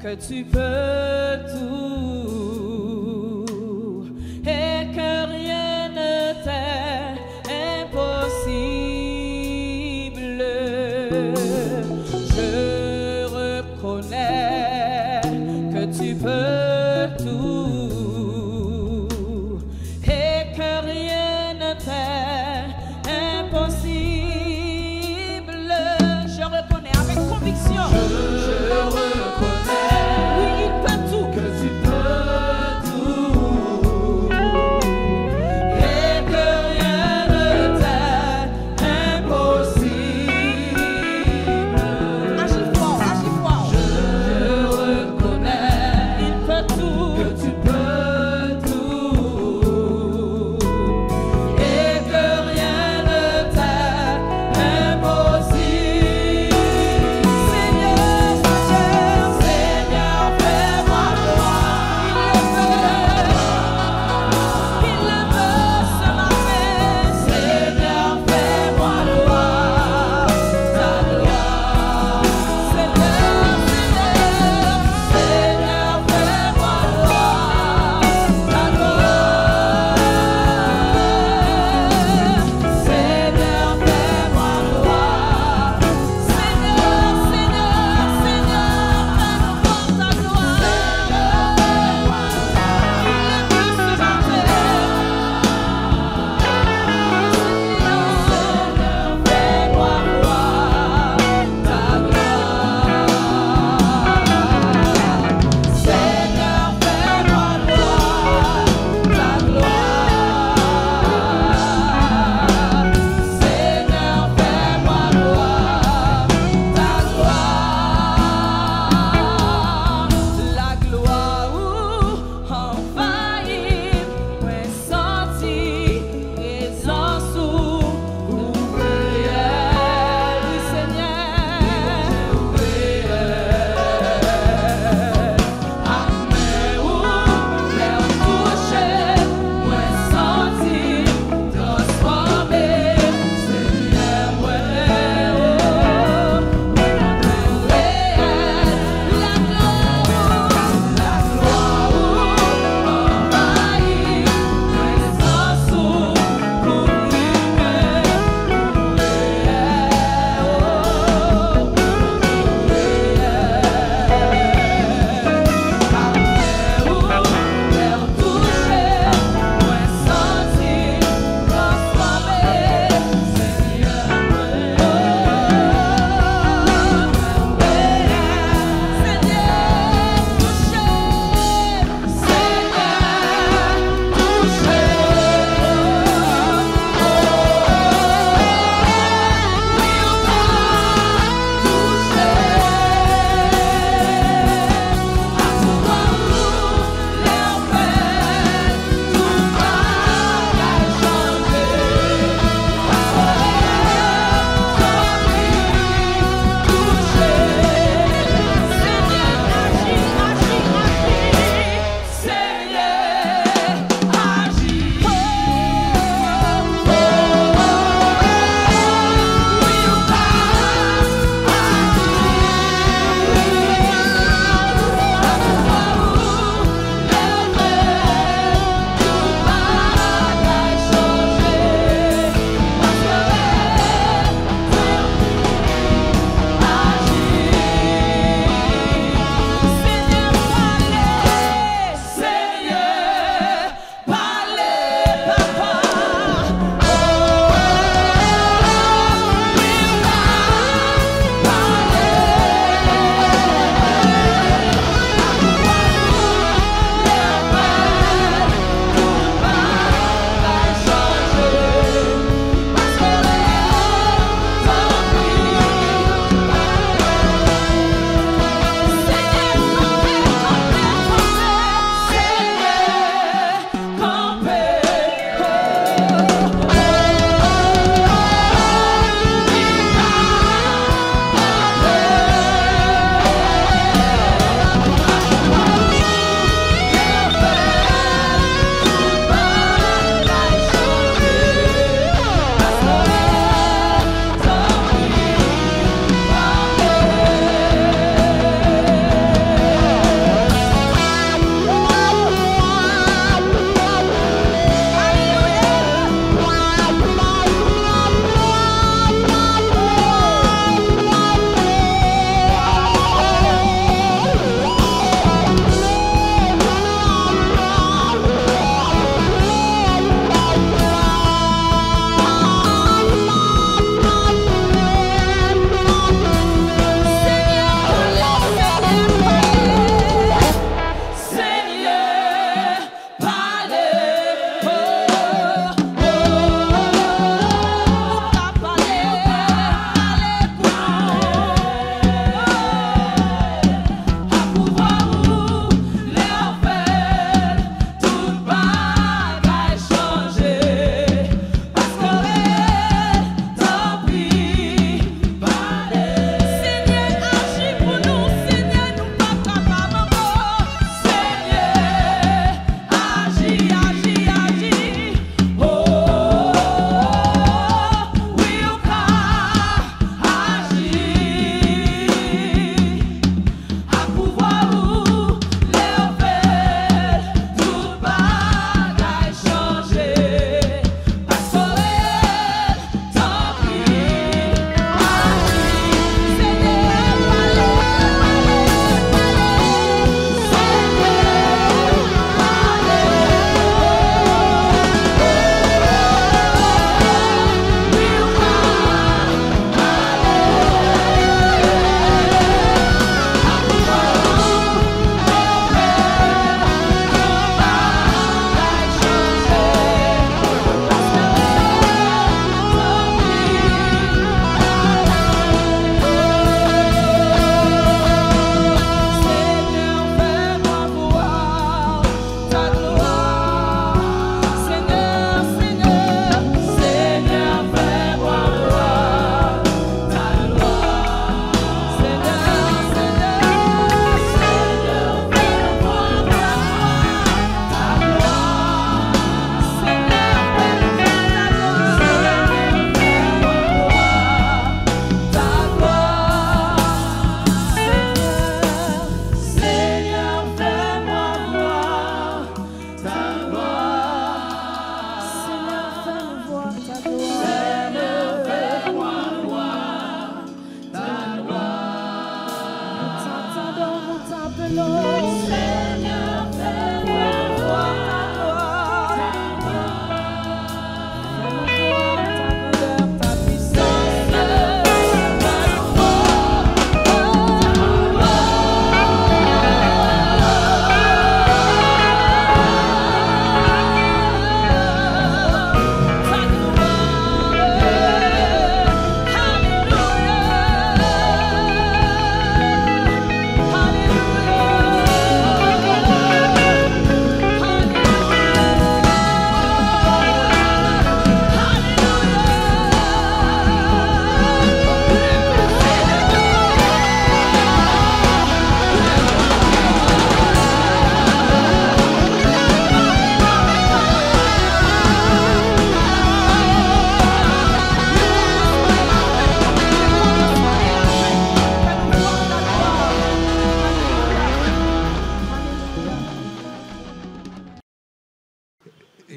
que tu peux tout et que rien ne t'est impossible. Je reconnais que tu peux tout et que rien ne t'est impossible. Je reconnais avec conviction. Je reconnais. Oui, il peut tout. Que tu peux tout. Et que rien ne t'est impossible. Agis fort, agis fort. Je reconnais. Il peut tout. Que tu peux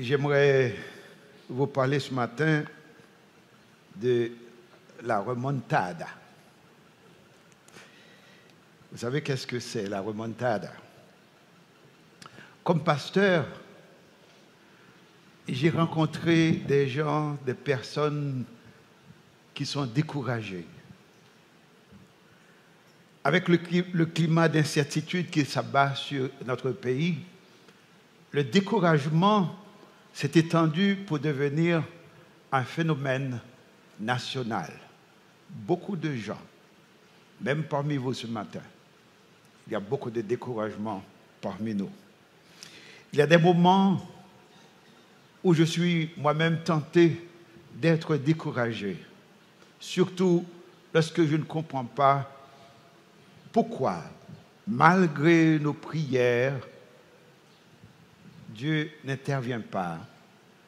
J'aimerais vous parler ce matin de la remontada. Vous savez qu'est-ce que c'est la remontada? Comme pasteur, j'ai rencontré des gens, des personnes qui sont découragées. Avec le climat d'incertitude qui s'abat sur notre pays, le découragement s'est étendu pour devenir un phénomène national. Beaucoup de gens, même parmi vous ce matin, il y a beaucoup de découragement parmi nous. Il y a des moments où je suis moi-même tenté d'être découragé, surtout lorsque je ne comprends pas pourquoi, malgré nos prières, Dieu n'intervient pas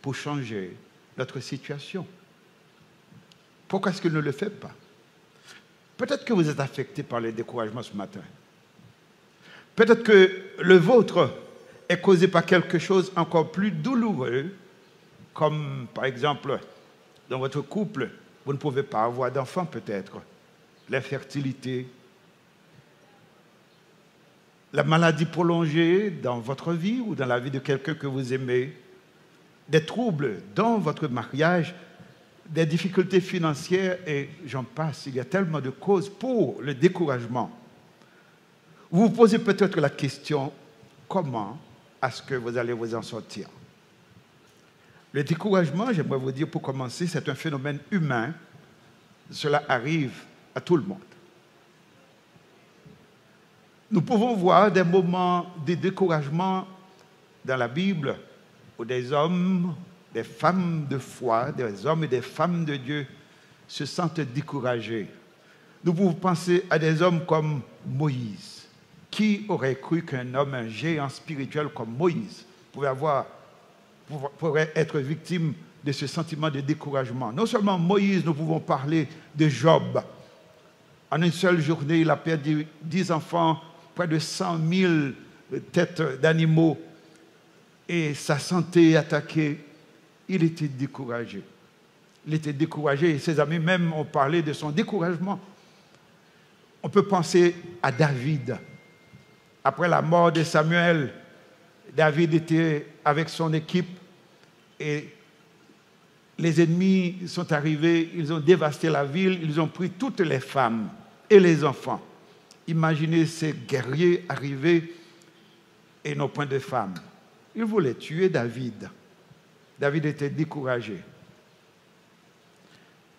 pour changer notre situation. Pourquoi est-ce qu'il ne le fait pas? Peut-être que vous êtes affecté par le découragement ce matin. Peut-être que le vôtre est causé par quelque chose encore plus douloureux, comme par exemple, dans votre couple, vous ne pouvez pas avoir d'enfant peut-être, l'infertilité, la maladie prolongée dans votre vie ou dans la vie de quelqu'un que vous aimez, des troubles dans votre mariage, des difficultés financières et j'en passe. Il y a tellement de causes pour le découragement. Vous vous posez peut-être la question, comment est-ce que vous allez vous en sortir? Le découragement, j'aimerais vous dire pour commencer, c'est un phénomène humain. Cela arrive à tout le monde. Nous pouvons voir des moments de découragement dans la Bible où des hommes, des femmes de foi, des hommes et des femmes de Dieu se sentent découragés. Nous pouvons penser à des hommes comme Moïse. Qui aurait cru qu'un homme, un géant spirituel comme Moïse, pourrait être victime de ce sentiment de découragement? Non seulement Moïse, nous pouvons parler de Job. En une seule journée, il a perdu 10 enfants, près de 100 000 têtes d'animaux, et sa santé est attaquée. Il était découragé. Il était découragé et ses amis même ont parlé de son découragement. On peut penser à David. Après la mort de Samuel, David était avec son équipe et les ennemis sont arrivés, ils ont dévasté la ville, ils ont pris toutes les femmes et les enfants. Imaginez ces guerriers arrivés et non point de femmes. Ils voulaient tuer David. David était découragé.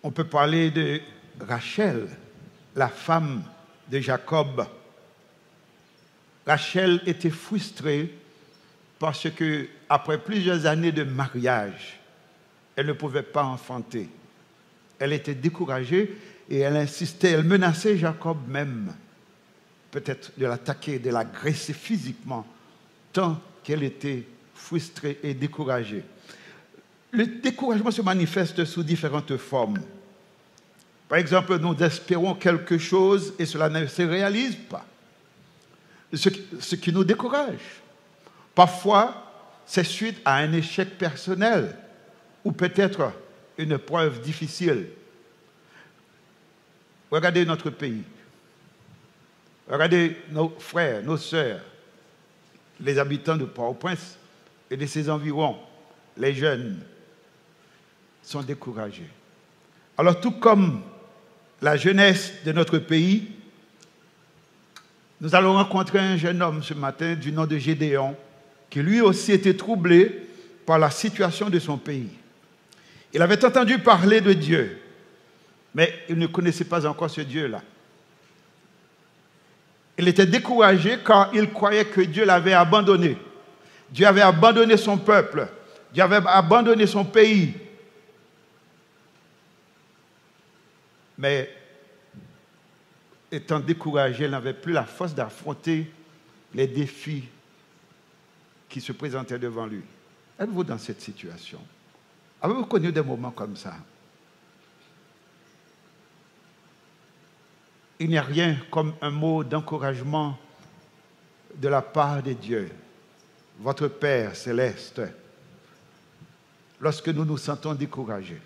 On peut parler de Rachel, la femme de Jacob. Rachel était frustrée parce que, après plusieurs années de mariage, elle ne pouvait pas enfanter. Elle était découragée et elle insistait, elle menaçait Jacob même, peut-être de l'attaquer, de l'agresser physiquement, tant qu'elle était frustrée et découragée. Le découragement se manifeste sous différentes formes. Par exemple, nous espérons quelque chose et cela ne se réalise pas. Ce qui nous décourage. Parfois, c'est suite à un échec personnel ou peut-être une preuve difficile. Regardez notre pays. Regardez nos frères, nos sœurs, les habitants de Port-au-Prince et de ses environs, les jeunes sont découragés. Alors, tout comme la jeunesse de notre pays, nous allons rencontrer un jeune homme ce matin du nom de Gédéon, qui lui aussi était troublé par la situation de son pays. Il avait entendu parler de Dieu, mais il ne connaissait pas encore ce Dieu-là. Il était découragé car il croyait que Dieu l'avait abandonné. Dieu avait abandonné son peuple. Dieu avait abandonné son pays. Mais étant découragé, il n'avait plus la force d'affronter les défis qui se présentaient devant lui. Êtes-vous dans cette situation? Avez-vous connu des moments comme ça? Il n'y a rien comme un mot d'encouragement de la part de Dieu, votre Père céleste, lorsque nous nous sentons découragés,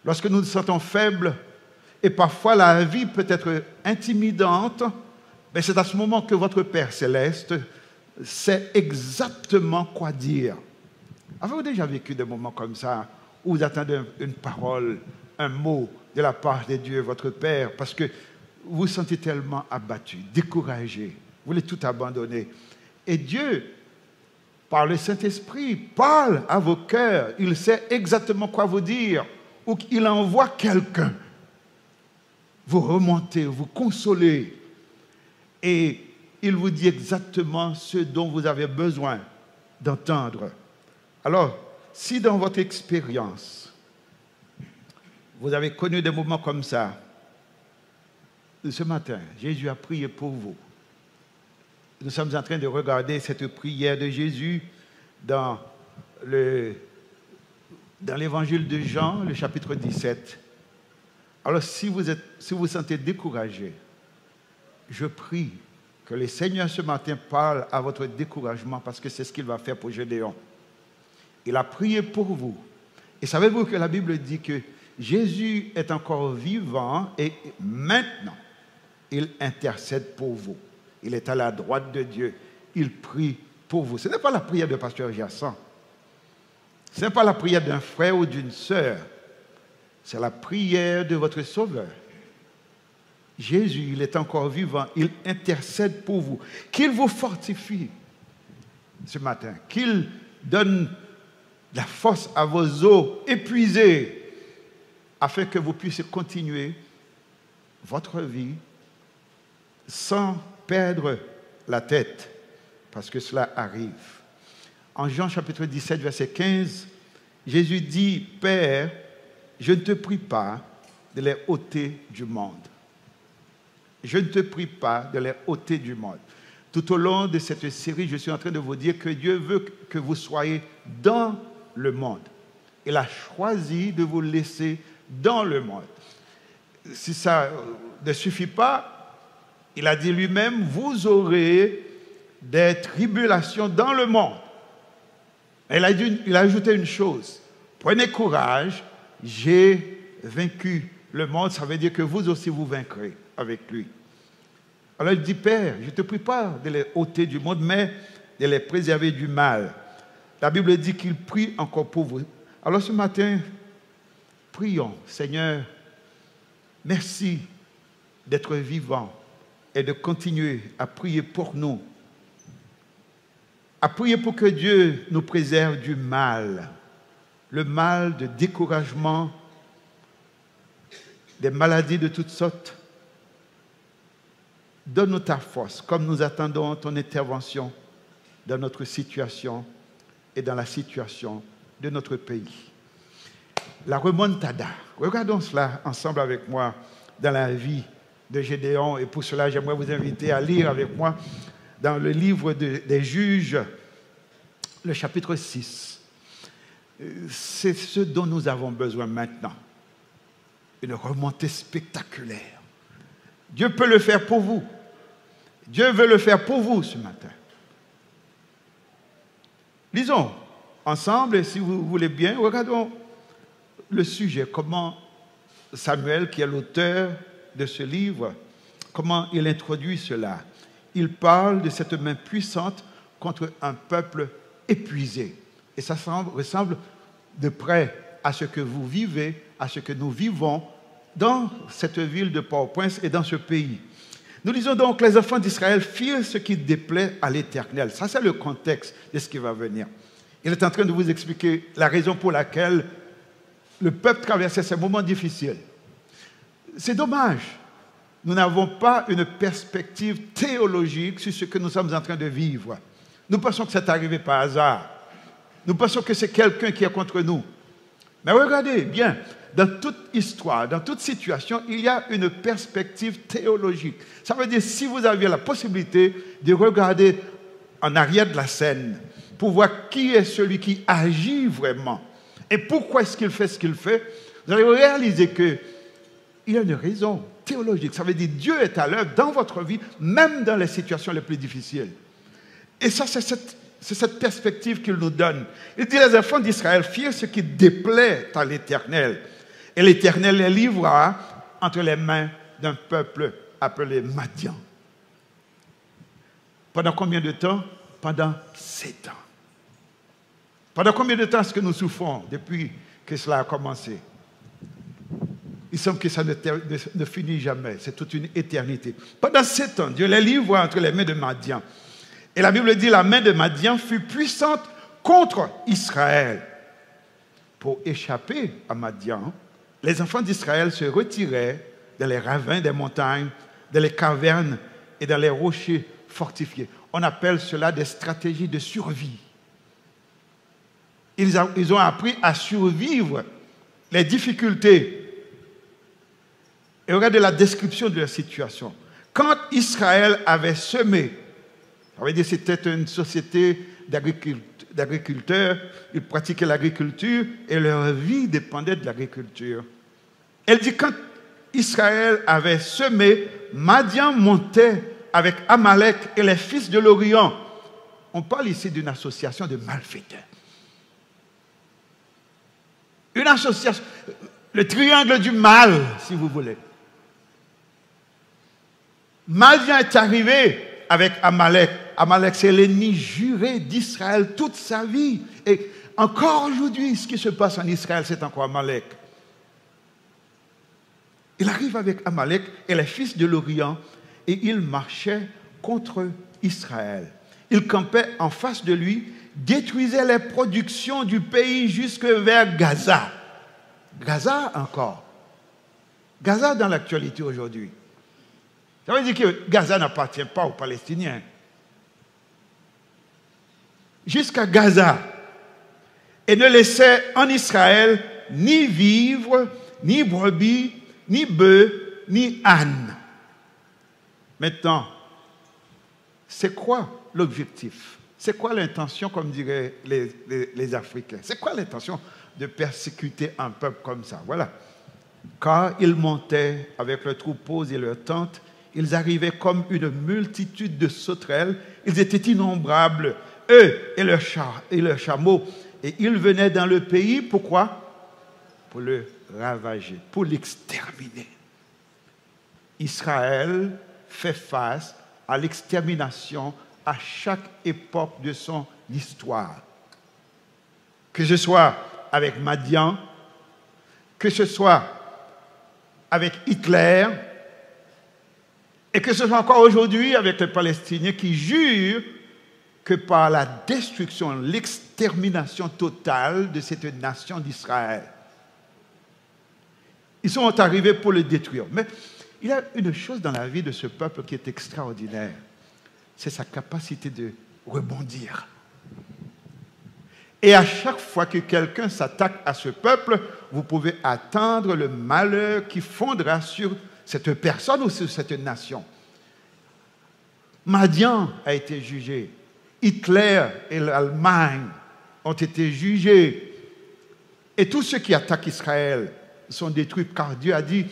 lorsque nous nous sentons faibles, et parfois la vie peut être intimidante, mais c'est à ce moment que votre Père céleste sait exactement quoi dire. Avez-vous déjà vécu des moments comme ça, où vous attendez une parole, un mot de la part de Dieu, votre Père, parce que vous vous sentez tellement abattu, découragé, vous voulez tout abandonner. Et Dieu, par le Saint-Esprit, parle à vos cœurs. Il sait exactement quoi vous dire, ou qu'il envoie quelqu'un. Vous remontez, vous consolez, et il vous dit exactement ce dont vous avez besoin d'entendre. Alors, si dans votre expérience, vous avez connu des moments comme ça, ce matin, Jésus a prié pour vous. Nous sommes en train de regarder cette prière de Jésus dans l'évangile de Jean, le chapitre 17. Alors, si vous vous sentez découragé, je prie que le Seigneur ce matin parle à votre découragement, parce que c'est ce qu'il va faire pour Gédéon. Il a prié pour vous. Et savez-vous que la Bible dit que Jésus est encore vivant et maintenant, il intercède pour vous. Il est à la droite de Dieu. Il prie pour vous. Ce n'est pas la prière de pasteur Jacin. Ce n'est pas la prière d'un frère ou d'une sœur. C'est la prière de votre Sauveur. Jésus, il est encore vivant. Il intercède pour vous. Qu'il vous fortifie ce matin. Qu'il donne la force à vos os épuisés afin que vous puissiez continuer votre vie sans perdre la tête, parce que cela arrive. En Jean chapitre 17, verset 15, Jésus dit, « Père, je ne te prie pas de les ôter du monde. Je ne te prie pas de les ôter du monde. » Tout au long de cette série, je suis en train de vous dire que Dieu veut que vous soyez dans le monde. Il a choisi de vous laisser dans le monde. Si ça ne suffit pas, il a dit lui-même, vous aurez des tribulations dans le monde. Et il a ajouté une chose, prenez courage, j'ai vaincu le monde, ça veut dire que vous aussi vous vaincrez avec lui. Alors il dit, Père, je ne te prie pas de les ôter du monde, mais de les préserver du mal. La Bible dit qu'il prie encore pour vous. Alors ce matin, prions, Seigneur, merci d'être vivant et de continuer à prier pour nous, à prier pour que Dieu nous préserve du mal, le mal de découragement, des maladies de toutes sortes. Donne-nous ta force, comme nous attendons ton intervention dans notre situation et dans la situation de notre pays. La remontada, regardons cela ensemble avec moi dans la vie de Gédéon, et pour cela j'aimerais vous inviter à lire avec moi dans le livre des Juges, le chapitre 6. C'est ce dont nous avons besoin maintenant, une remontée spectaculaire. Dieu peut le faire pour vous. Dieu veut le faire pour vous ce matin. Lisons ensemble, et si vous voulez bien, regardons le sujet, comment Samuel, qui est l'auteur de ce livre, comment il introduit cela. Il parle de cette main puissante contre un peuple épuisé. Et ça ressemble de près à ce que vous vivez, à ce que nous vivons dans cette ville de Port-au-Prince et dans ce pays. Nous lisons donc, les enfants d'Israël firent ce qui déplaît à l'Éternel. Ça, c'est le contexte de ce qui va venir. Il est en train de vous expliquer la raison pour laquelle le peuple traversait ces moments difficiles. C'est dommage. Nous n'avons pas une perspective théologique sur ce que nous sommes en train de vivre. Nous pensons que c'est arrivé par hasard. Nous pensons que c'est quelqu'un qui est contre nous. Mais regardez bien, dans toute histoire, dans toute situation, il y a une perspective théologique. Ça veut dire, si vous aviez la possibilité de regarder en arrière de la scène pour voir qui est celui qui agit vraiment et pourquoi est-ce qu'il fait ce qu'il fait, vous allez réaliser qu'il y a une raison théologique. Ça veut dire que Dieu est à l'œuvre dans votre vie, même dans les situations les plus difficiles. Et ça, c'est C'est cette perspective qu'il nous donne. Il dit, les enfants d'Israël firent ce qui déplaît à l'Éternel. Et l'Éternel les livra entre les mains d'un peuple appelé Madian. Pendant combien de temps? Pendant 7 ans. Pendant combien de temps est-ce que nous souffrons depuis que cela a commencé? Il semble que ça ne finit jamais. C'est toute une éternité. Pendant 7 ans, Dieu les livre entre les mains de Madian. Et la Bible dit, la main de Madian fut puissante contre Israël. Pour échapper à Madian, les enfants d'Israël se retiraient dans les ravins des montagnes, dans les cavernes et dans les rochers fortifiés. On appelle cela des stratégies de survie. Ils ont appris à survivre les difficultés. Et regardez la description de la situation. Quand Israël avait semé, ça veut dire que c'était une société d'agriculteurs, ils pratiquaient l'agriculture et leur vie dépendait de l'agriculture. Elle dit quand Israël avait semé, Madian montait avec Amalek et les fils de l'Orient. On parle ici d'une association de malfaiteurs. Une association, le triangle du mal, si vous voulez. Madian est arrivé avec Amalek. Amalek, c'est l'ennemi juré d'Israël toute sa vie. Et encore aujourd'hui, ce qui se passe en Israël, c'est encore Amalek. Il arrive avec Amalek et les fils de l'Orient et il marchait contre Israël. Il campait en face de lui, détruisait les productions du pays jusque vers Gaza. Gaza encore. Gaza dans l'actualité aujourd'hui. Ça veut dire que Gaza n'appartient pas aux Palestiniens. Jusqu'à Gaza. Et ne laissait en Israël ni vivre, ni brebis, ni bœufs, ni ânes. Maintenant, c'est quoi l'objectif? C'est quoi l'intention, comme diraient les Africains? C'est quoi l'intention de persécuter un peuple comme ça? Voilà. Quand ils montaient avec leurs troupeaux et leurs tentes, ils arrivaient comme une multitude de sauterelles. Ils étaient innombrables, eux et leurs chameaux. Et ils venaient dans le pays, pourquoi? Pour le ravager, pour l'exterminer. Israël fait face à l'extermination à chaque époque de son histoire. Que ce soit avec Madian, que ce soit avec Hitler, et que ce soit encore aujourd'hui avec les Palestiniens qui jurent que par la destruction, l'extermination totale de cette nation d'Israël, ils sont arrivés pour le détruire. Mais il y a une chose dans la vie de ce peuple qui est extraordinaire. C'est sa capacité de rebondir. Et à chaque fois que quelqu'un s'attaque à ce peuple, vous pouvez attendre le malheur qui fondra sur cette personne ou sur cette nation. Madian a été jugé. Hitler et l'Allemagne ont été jugés. Et tous ceux qui attaquent Israël sont détruits, car Dieu a dit,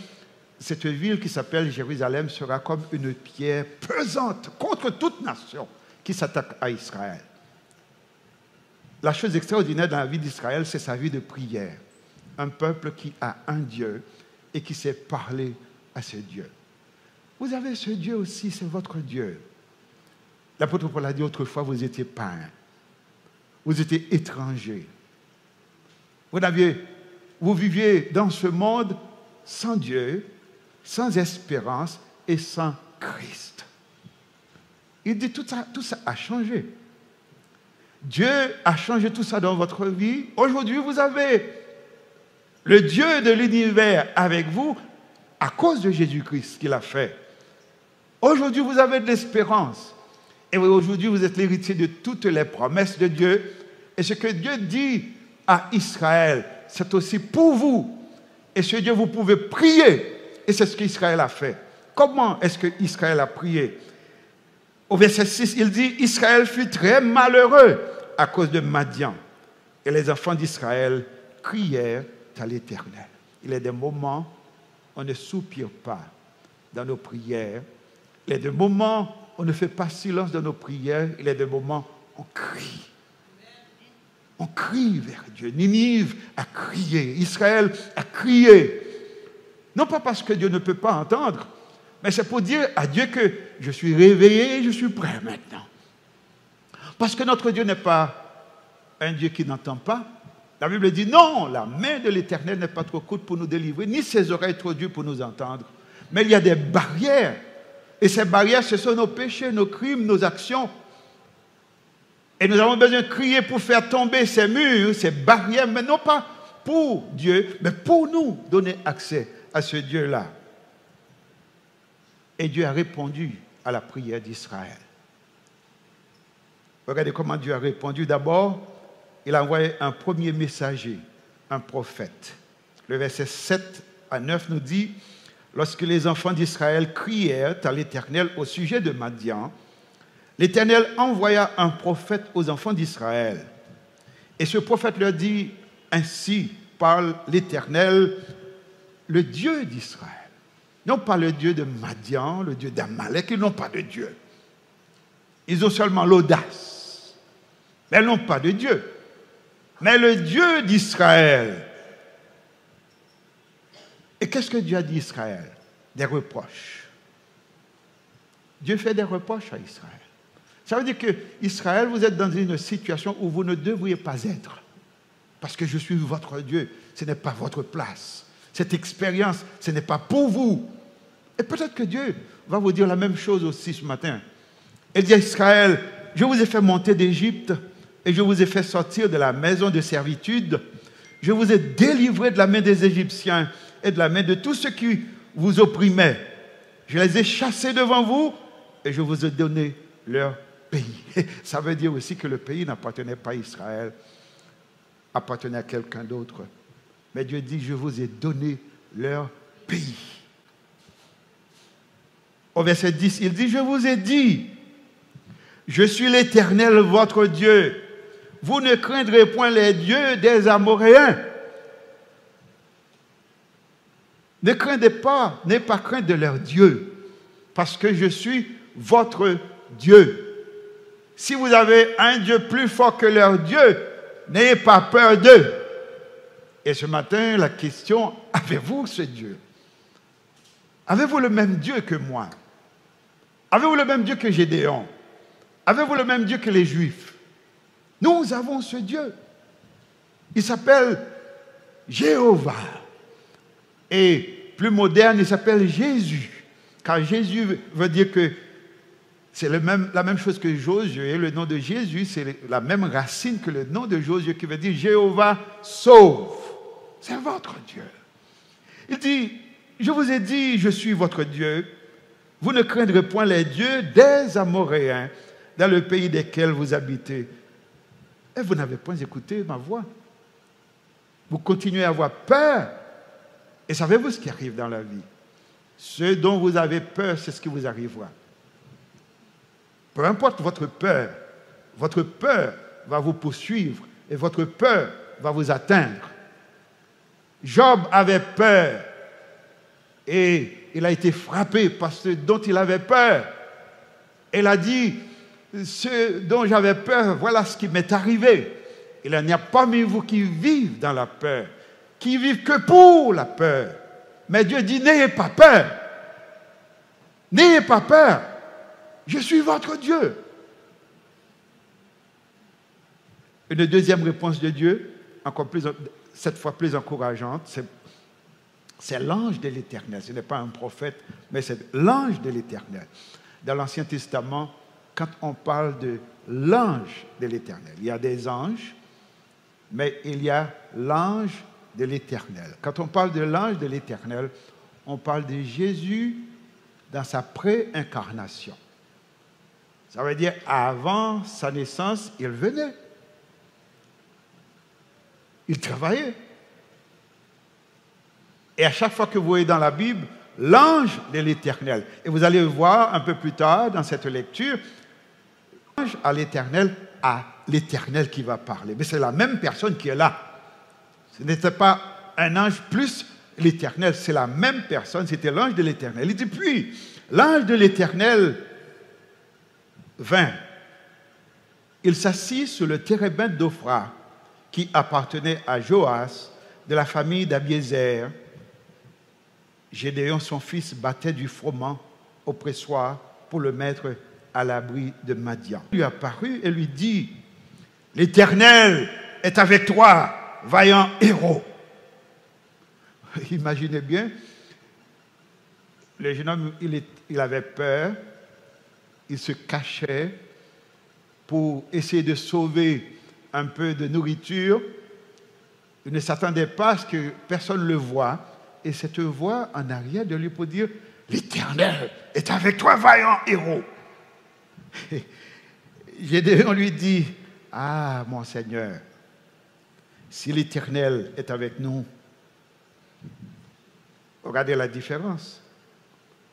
cette ville qui s'appelle Jérusalem sera comme une pierre pesante contre toute nation qui s'attaque à Israël. La chose extraordinaire dans la vie d'Israël, c'est sa vie de prière. Un peuple qui a un Dieu et qui sait parler à ce Dieu. Vous avez ce Dieu aussi, c'est votre Dieu. L'apôtre Paul a dit autrefois, vous étiez païens, vous étiez étrangers. Vous viviez dans ce monde sans Dieu, sans espérance et sans Christ. Il dit tout ça a changé. Dieu a changé tout ça dans votre vie. Aujourd'hui, vous avez le Dieu de l'univers avec vous à cause de Jésus-Christ qu'il a fait. Aujourd'hui, vous avez de l'espérance. Et aujourd'hui, vous êtes l'héritier de toutes les promesses de Dieu. Et ce que Dieu dit à Israël, c'est aussi pour vous. Et ce Dieu, vous pouvez prier. Et c'est ce qu'Israël a fait. Comment est-ce qu'Israël a prié? Au verset 6, il dit, Israël fut très malheureux à cause de Madian. Et les enfants d'Israël crièrent à l'Éternel. Il y a des moments où on ne soupire pas dans nos prières. Il y a des moments où on ne fait pas silence dans nos prières. Il y a des moments où on crie. On crie vers Dieu. Ninive a crié. Israël a crié. Non pas parce que Dieu ne peut pas entendre, mais c'est pour dire à Dieu que je suis réveillé, je suis prêt maintenant. Parce que notre Dieu n'est pas un Dieu qui n'entend pas. La Bible dit non, la main de l'Éternel n'est pas trop courte pour nous délivrer, ni ses oreilles trop dures pour nous entendre. Mais il y a des barrières. Et ces barrières, ce sont nos péchés, nos crimes, nos actions. Et nous avons besoin de crier pour faire tomber ces murs, ces barrières, mais non pas pour Dieu, mais pour nous donner accès à ce Dieu-là. Et Dieu a répondu à la prière d'Israël. Regardez comment Dieu a répondu. D'abord, il a envoyé un premier messager, un prophète. Le verset 7 à 9 nous dit, lorsque les enfants d'Israël crièrent à l'Éternel au sujet de Madian, l'Éternel envoya un prophète aux enfants d'Israël. Et ce prophète leur dit, ainsi parle l'Éternel, le Dieu d'Israël. Non pas le Dieu de Madian, le Dieu d'Amalek, ils n'ont pas de Dieu. Ils ont seulement l'audace. Mais ils n'ont pas de Dieu. Mais le Dieu d'Israël. Et qu'est-ce que Dieu a dit à Israël? Des reproches. Dieu fait des reproches à Israël. Ça veut dire que Israël, vous êtes dans une situation où vous ne devriez pas être. Parce que je suis votre Dieu. Ce n'est pas votre place. Cette expérience, ce n'est pas pour vous. Et peut-être que Dieu va vous dire la même chose aussi ce matin. Il dit à Israël, je vous ai fait monter d'Égypte et je vous ai fait sortir de la maison de servitude. Je vous ai délivré de la main des Égyptiens et de la main de tous ceux qui vous opprimaient. Je les ai chassés devant vous et je vous ai donné leur pays. Ça veut dire aussi que le pays n'appartenait pas à Israël, appartenait à quelqu'un d'autre. Mais Dieu dit, je vous ai donné leur pays. Au verset 10, il dit, je vous ai dit, je suis l'Éternel, votre Dieu. Vous ne craindrez point les dieux des Amoréens. Ne craindez pas, n'ayez pas crainte de leurs dieux, parce que je suis votre Dieu. Si vous avez un Dieu plus fort que leur Dieu, n'ayez pas peur d'eux. Et ce matin, la question, avez-vous ce Dieu? Avez-vous le même Dieu que moi? Avez-vous le même Dieu que Gédéon? Avez-vous le même Dieu que les Juifs? Nous avons ce Dieu. Il s'appelle Jéhovah. Et plus moderne, il s'appelle Jésus. Car Jésus veut dire que c'est la même chose que Josué. Le nom de Jésus, c'est la même racine que le nom de Josué qui veut dire Jéhovah sauve. C'est votre Dieu. Il dit, je vous ai dit, je suis votre Dieu. Vous ne craindrez point les dieux des Amoréens dans le pays desquels vous habitez. Et vous n'avez point écouté ma voix. Vous continuez à avoir peur. Et savez-vous ce qui arrive dans la vie? Ce dont vous avez peur, c'est ce qui vous arrivera. Peu importe votre peur va vous poursuivre et votre peur va vous atteindre. Job avait peur et il a été frappé par ce dont il avait peur. Il a dit, ce dont j'avais peur, voilà ce qui m'est arrivé. Il n'y a pas parmi vous qui vivent dans la peur, qui vivent que pour la peur. Mais Dieu dit, n'ayez pas peur. N'ayez pas peur. Je suis votre Dieu. Une deuxième réponse de Dieu, encore plus, cette fois plus encourageante, c'est l'ange de l'Éternel. Ce n'est pas un prophète, mais c'est l'ange de l'Éternel. Dans l'Ancien Testament, quand on parle de l'ange de l'Éternel, il y a des anges, mais il y a l'ange de l'Éternel. Quand on parle de l'ange de l'Éternel, on parle de Jésus dans sa pré-incarnation. Ça veut dire, avant sa naissance, il venait. Il travaillait. Et à chaque fois que vous voyez dans la Bible, l'ange de l'Éternel, et vous allez voir un peu plus tard dans cette lecture, l'ange à l'Éternel qui va parler. Mais c'est la même personne qui est là. Ce n'était pas un ange plus l'Éternel, c'est la même personne, c'était l'ange de l'Éternel. Il dit, puis, l'ange de l'Éternel vint Il s'assit sur le térébinthe d'Ophra, qui appartenait à Joas, de la famille d'Abiézer. Gédéon, son fils, battait du froment au pressoir pour le mettre à l'abri de Madian. Il lui apparut et lui dit, « L'Éternel est avec toi, vaillant héros. » Imaginez bien, le jeune homme, il avait peur, il se cachait pour essayer de sauver un peu de nourriture. Il ne s'attendait pas à ce que personne le voie. Et cette voix en arrière de lui pour dire, « L'Éternel est avec toi, vaillant héros. » Gédéon lui dit, « Ah, mon Seigneur, si l'Éternel est avec nous, regardez la différence.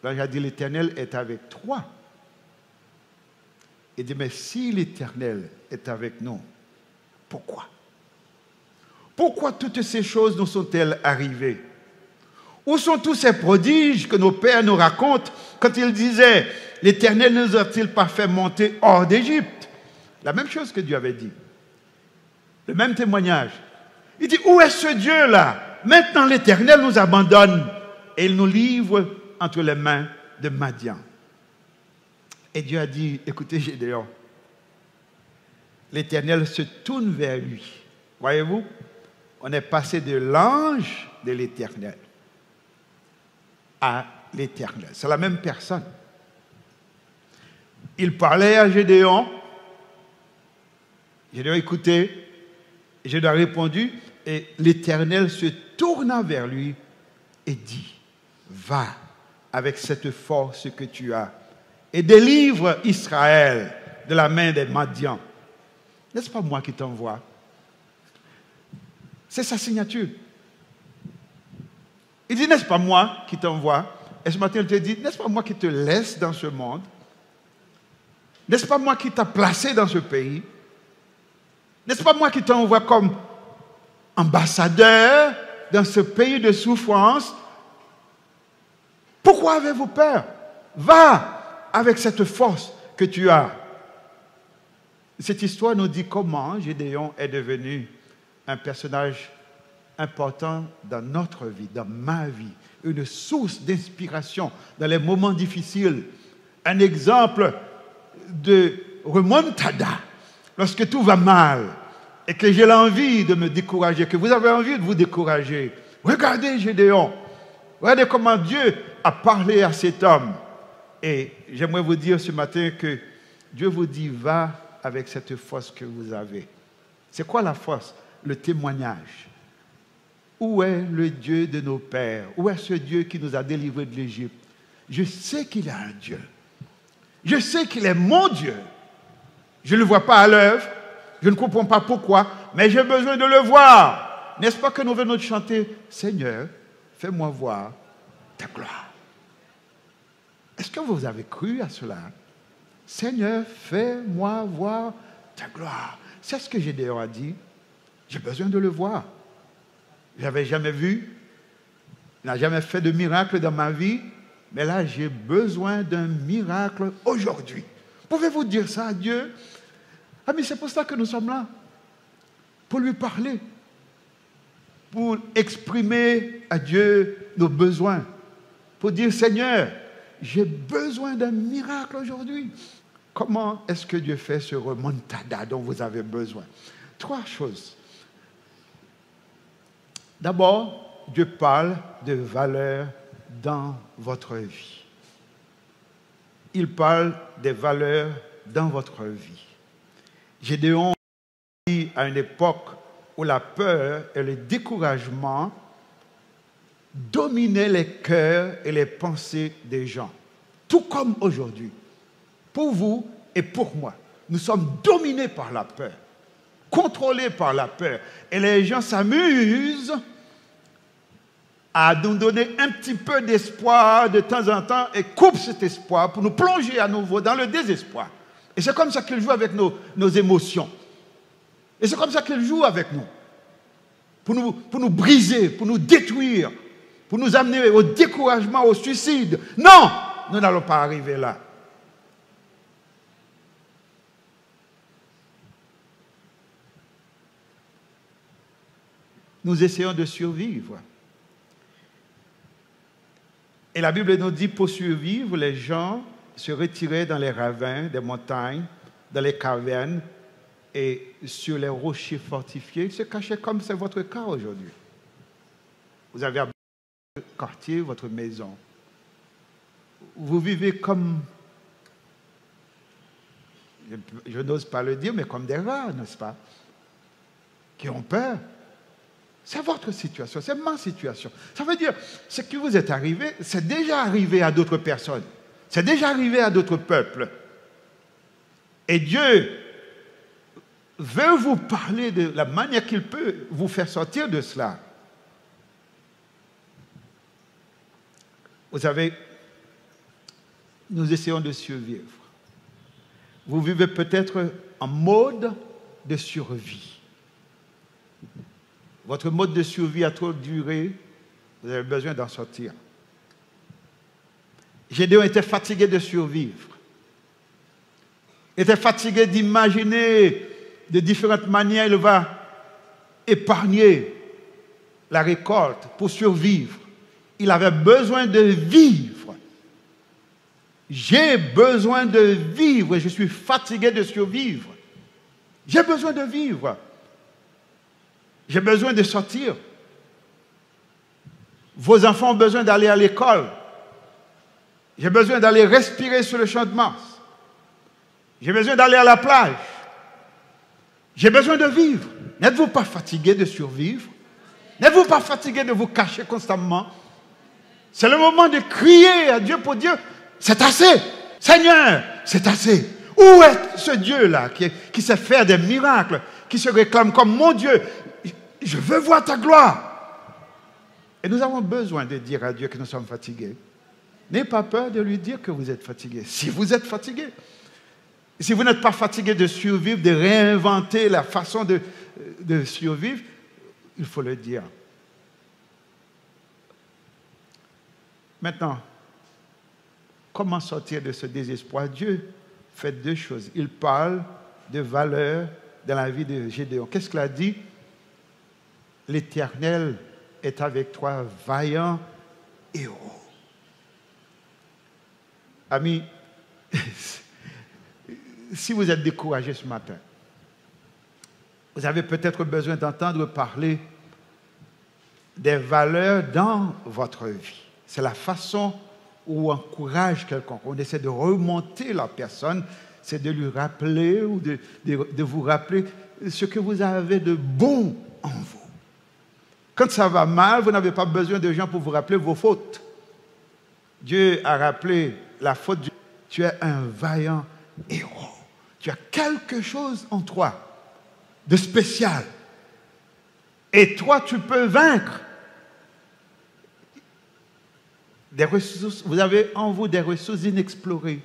Là, j'ai dit, l'Éternel est avec toi. » Il dit, mais si l'Éternel est avec nous, pourquoi? Pourquoi toutes ces choses nous sont-elles arrivées? Où sont tous ces prodiges que nos pères nous racontent quand ils disaient, l'Éternel ne nous a-t-il pas fait monter hors d'Égypte? La même chose que Dieu avait dit. Le même témoignage. Il dit, où est ce Dieu-là? Maintenant l'Éternel nous abandonne et il nous livre entre les mains de Madian. Et Dieu a dit, écoutez Gédéon, l'Éternel se tourne vers lui. Voyez-vous, on est passé de l'ange de l'Éternel à l'Éternel. C'est la même personne. Il parlait à Gédéon. Gédéon écoutait. Gédéon a répondu. Et l'Éternel se tourna vers lui et dit, va avec cette force que tu as et délivre Israël de la main des Madians. N'est-ce pas moi qui t'envoie? C'est sa signature. Il dit, n'est-ce pas moi qui t'envoie? Et ce matin, il te dit, n'est-ce pas moi qui te laisse dans ce monde? N'est-ce pas moi qui t'a placé dans ce pays? N'est-ce pas moi qui t'envoie comme ambassadeur dans ce pays de souffrance? Pourquoi avez-vous peur? Va avec cette force que tu as. Cette histoire nous dit comment Gédéon est devenu un personnage important dans notre vie, dans ma vie, une source d'inspiration dans les moments difficiles, un exemple de remontada lorsque tout va mal et que j'ai l'envie de me décourager, que vous avez envie de vous décourager. Regardez Gédéon, regardez comment Dieu a parlé à cet homme. Et j'aimerais vous dire ce matin que Dieu vous dit, va avec cette force que vous avez. C'est quoi la force? Le témoignage. Où est le Dieu de nos pères? Où est ce Dieu qui nous a délivrés de l'Égypte? Je sais qu'il a un Dieu. Je sais qu'il est mon Dieu. Je ne le vois pas à l'œuvre. Je ne comprends pas pourquoi, mais j'ai besoin de le voir. N'est-ce pas que nous venons de chanter, Seigneur, fais-moi voir ta gloire. Est-ce que vous avez cru à cela? Seigneur, fais-moi voir ta gloire. C'est ce que Gédéon a dit. J'ai besoin de le voir. Je n'avais jamais vu. Je n'ai jamais fait de miracle dans ma vie. Mais là, j'ai besoin d'un miracle aujourd'hui. Pouvez-vous dire ça à Dieu? Ah, mais c'est pour ça que nous sommes là. Pour lui parler. Pour exprimer à Dieu nos besoins. Pour dire, Seigneur, j'ai besoin d'un miracle aujourd'hui. Comment est-ce que Dieu fait ce remontada dont vous avez besoin? 3 choses. D'abord, Dieu parle de valeurs dans votre vie. Il parle des valeurs dans votre vie. Gédéon dit à une époque où la peur et le découragement dominaient les cœurs et les pensées des gens. Tout comme aujourd'hui. Pour vous et pour moi. Nous sommes dominés par la peur. Contrôlés par la peur. Et les gens s'amusent à nous donner un petit peu d'espoir de temps en temps et coupent cet espoir pour nous plonger à nouveau dans le désespoir. Et c'est comme ça qu'ils jouent avec nos émotions. Et c'est comme ça qu'ils jouent avec nous. Pour nous briser, pour nous détruire, pour nous amener au découragement, au suicide. Non, nous n'allons pas arriver là. nous essayons de survivre. Et la Bible nous dit, pour survivre, les gens se retiraient dans les ravins des montagnes, dans les cavernes et sur les rochers fortifiés. Ils se cachaient comme c'est votre cas aujourd'hui. Vous avez votre quartier, votre maison. Vous vivez comme, je n'ose pas le dire, mais comme des rats, n'est-ce pas? Qui ont peur. C'est votre situation, c'est ma situation. Ça veut dire, ce qui vous est arrivé, c'est déjà arrivé à d'autres personnes. C'est déjà arrivé à d'autres peuples. Et Dieu veut vous parler de la manière qu'il peut vous faire sortir de cela. Vous savez, nous essayons de survivre. Vous vivez peut-être en mode de survie. Votre mode de survie a trop duré, vous avez besoin d'en sortir. Gédéon était fatigué de survivre. Il était fatigué d'imaginer de différentes manières il va épargner la récolte pour survivre. Il avait besoin de vivre. J'ai besoin de vivre. Je suis fatigué de survivre. J'ai besoin de vivre. J'ai besoin de sortir. Vos enfants ont besoin d'aller à l'école. J'ai besoin d'aller respirer sur le champ de Mars. J'ai besoin d'aller à la plage. J'ai besoin de vivre. N'êtes-vous pas fatigué de survivre? N'êtes-vous pas fatigué de vous cacher constamment? C'est le moment de crier à Dieu pour dire, c'est assez. Seigneur, c'est assez. Où est ce Dieu-là qui sait faire des miracles, qui se réclame comme mon Dieu? Je veux voir ta gloire. Et nous avons besoin de dire à Dieu que nous sommes fatigués. N'ayez pas peur de lui dire que vous êtes fatigué. Si vous êtes fatigué, si vous n'êtes pas fatigué de survivre, de réinventer la façon de survivre, il faut le dire. Maintenant, comment sortir de ce désespoir? Dieu fait deux choses. Il parle de valeur dans la vie de Gédéon. Qu'est-ce qu'il a dit? L'Éternel est avec toi, vaillant héros. Amis, si vous êtes découragé ce matin, vous avez peut-être besoin d'entendre parler des valeurs dans votre vie. C'est la façon où on encourage quelqu'un. On essaie de remonter la personne, c'est de lui rappeler ou de vous rappeler ce que vous avez de bon en vous. Quand ça va mal, vous n'avez pas besoin de gens pour vous rappeler vos fautes. Dieu a rappelé la faute. Tu es un vaillant héros. Tu as quelque chose en toi de spécial. Et toi, tu peux vaincre. Des ressources, vous avez en vous des ressources inexplorées,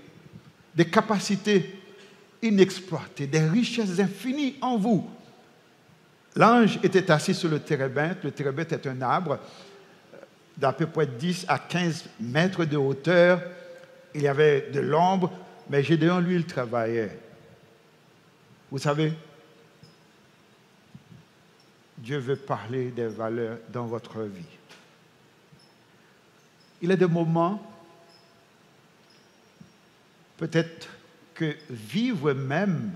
des capacités inexploitées, des richesses infinies en vous. L'ange était assis sur le térébinthe. Le térébinthe est un arbre d'à peu près 10 à 15 mètres de hauteur. Il y avait de l'ombre, mais Gédéon, lui, il travaillait. Vous savez, Dieu veut parler des valeurs dans votre vie. Il y a des moments, peut-être que vivre même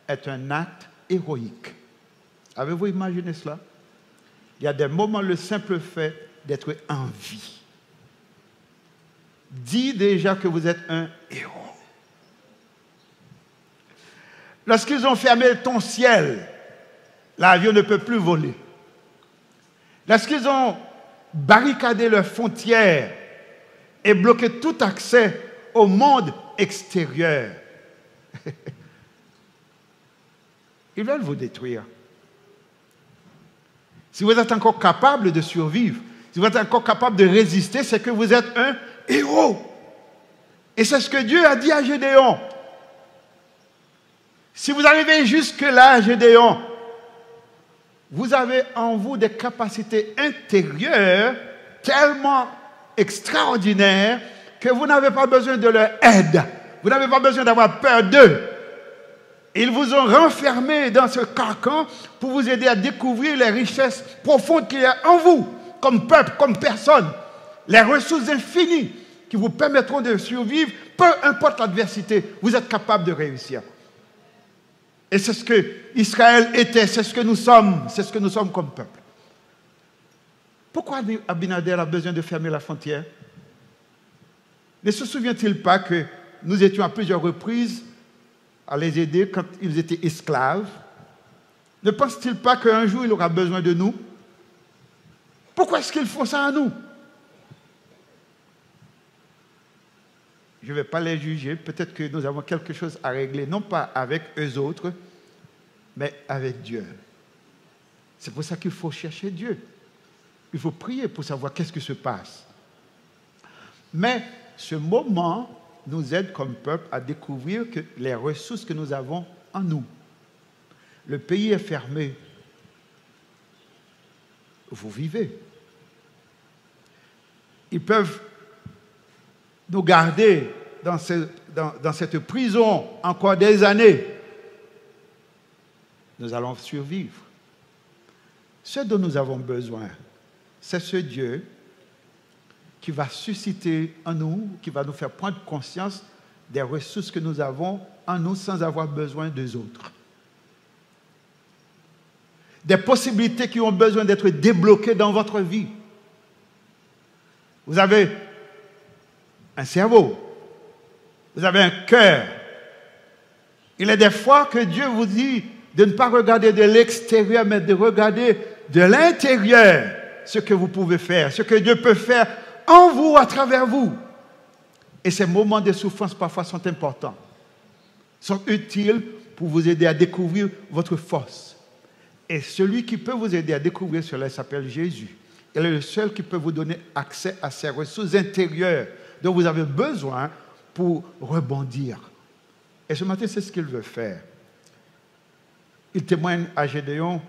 est un acte héroïque. Avez-vous imaginé cela? Il y a des moments, le simple fait d'être en vie dit déjà que vous êtes un héros. Lorsqu'ils ont fermé ton ciel, l'avion ne peut plus voler. Lorsqu'ils ont barricadé leurs frontières et bloqué tout accès au monde extérieur, ils veulent vous détruire. Si vous êtes encore capable de survivre, si vous êtes encore capable de résister, c'est que vous êtes un héros. Et c'est ce que Dieu a dit à Gédéon. Si vous arrivez jusque-là, Gédéon, vous avez en vous des capacités intérieures tellement extraordinaires que vous n'avez pas besoin de leur aide. Vous n'avez pas besoin d'avoir peur d'eux. Ils vous ont renfermé dans ce carcan pour vous aider à découvrir les richesses profondes qu'il y a en vous, comme peuple, comme personne. Les ressources infinies qui vous permettront de survivre, peu importe l'adversité, vous êtes capable de réussir. Et c'est ce que Israël était, c'est ce que nous sommes comme peuple. Pourquoi Abinader a besoin de fermer la frontière? Ne se souvient-il pas que nous étions à plusieurs reprises à les aider quand ils étaient esclaves? Ne pense-t-il pas qu'un jour il aura besoin de nous? Pourquoi est-ce qu'ils font ça à nous? Je ne vais pas les juger. Peut-être que nous avons quelque chose à régler, non pas avec eux autres, mais avec Dieu. C'est pour ça qu'il faut chercher Dieu. Il faut prier pour savoir qu'est-ce qui se passe. Mais ce moment nous aide comme peuple à découvrir que les ressources que nous avons en nous. Le pays est fermé. Vous vivez. Ils peuvent nous garder dans cette prison encore des années. Nous allons survivre. Ce dont nous avons besoin, c'est ce Dieu qui va susciter en nous, qui va nous faire prendre conscience des ressources que nous avons en nous sans avoir besoin des autres. Des possibilités qui ont besoin d'être débloquées dans votre vie. Vous avez un cerveau, vous avez un cœur. Il est des fois que Dieu vous dit de ne pas regarder de l'extérieur, mais de regarder de l'intérieur ce que vous pouvez faire, ce que Dieu peut faire en vous, à travers vous. Et ces moments de souffrance parfois sont importants, sont utiles pour vous aider à découvrir votre force. Et celui qui peut vous aider à découvrir cela s'appelle Jésus. Il est le seul qui peut vous donner accès à ces ressources intérieures dont vous avez besoin pour rebondir. Et ce matin, c'est ce qu'il veut faire. Il témoigne à Gédéon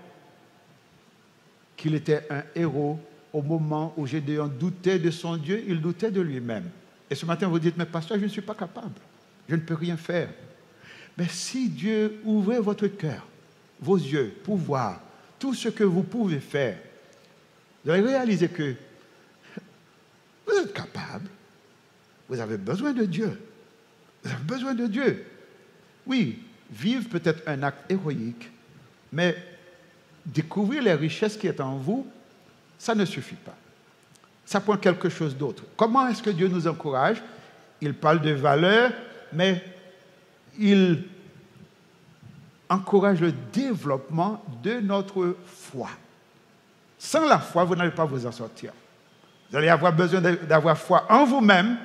qu'il était un héros au moment où Gédéon doutait de son Dieu, il doutait de lui-même. Et ce matin, vous dites, mais pasteur, je ne suis pas capable, je ne peux rien faire. Mais si Dieu ouvrait votre cœur, vos yeux, pour voir tout ce que vous pouvez faire, vous allez réaliser que vous êtes capable, vous avez besoin de Dieu. Vous avez besoin de Dieu. Oui, vivre peut-être un acte héroïque, mais découvrir les richesses qui sont en vous, ça ne suffit pas. Ça prend quelque chose d'autre. Comment est-ce que Dieu nous encourage? Il parle de valeurs, mais il encourage le développement de notre foi. Sans la foi, vous n'allez pas vous en sortir. Vous allez avoir besoin d'avoir foi en vous-même,